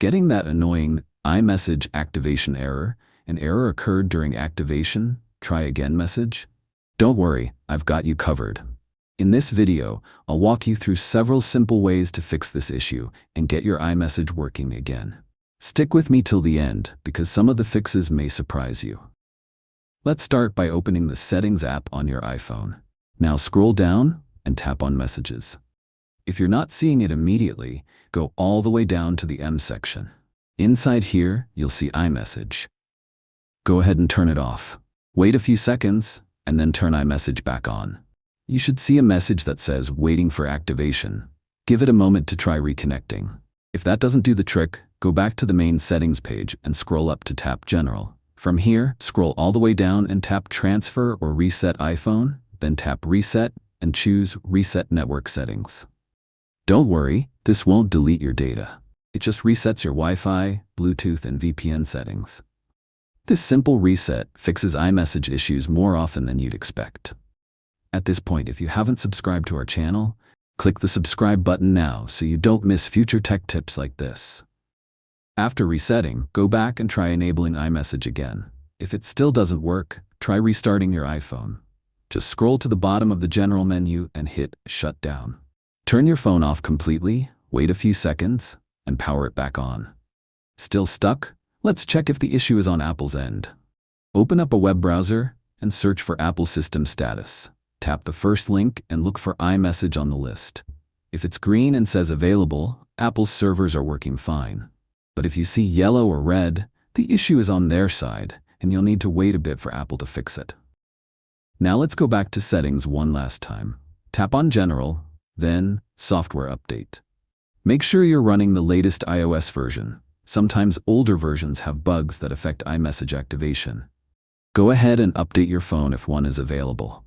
Getting that annoying iMessage activation error? An error occurred during activation? Try again message? Don't worry, I've got you covered. In this video, I'll walk you through several simple ways to fix this issue and get your iMessage working again. Stick with me till the end because some of the fixes may surprise you. Let's start by opening the Settings app on your iPhone. Now scroll down and tap on Messages. If you're not seeing it immediately, go all the way down to the M section. Inside here, you'll see iMessage. Go ahead and turn it off. Wait a few seconds and then turn iMessage back on. You should see a message that says waiting for activation. Give it a moment to try reconnecting. If that doesn't do the trick, go back to the main settings page and scroll up to tap General. From here, scroll all the way down and tap Transfer or Reset iPhone, then tap Reset and choose Reset Network Settings. Don't worry, this won't delete your data. It just resets your Wi-Fi, Bluetooth, and VPN settings. This simple reset fixes iMessage issues more often than you'd expect. At this point, if you haven't subscribed to our channel, click the subscribe button now so you don't miss future tech tips like this. After resetting, go back and try enabling iMessage again. If it still doesn't work, try restarting your iPhone. Just scroll to the bottom of the General menu and hit Shut Down. Turn your phone off completely, wait a few seconds, and power it back on. Still stuck? Let's check if the issue is on Apple's end. Open up a web browser and search for Apple System Status. Tap the first link and look for iMessage on the list. If it's green and says available, Apple's servers are working fine. But if you see yellow or red, the issue is on their side, and you'll need to wait a bit for Apple to fix it. Now let's go back to Settings one last time. Tap on General, then Software Update. Make sure you're running the latest iOS version. Sometimes older versions have bugs that affect iMessage activation. Go ahead and update your phone if one is available.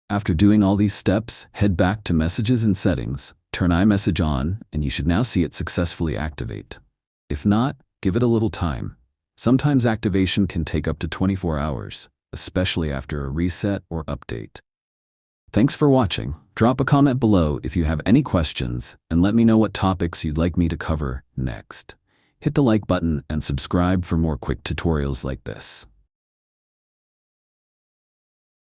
After doing all these steps, head back to Messages and Settings, turn iMessage on, and you should now see it successfully activate. If not, give it a little time. Sometimes activation can take up to 24 hours, especially after a reset or update. Thanks for watching. Drop a comment below if you have any questions and let me know what topics you'd like me to cover next. Hit the like button and subscribe for more quick tutorials like this.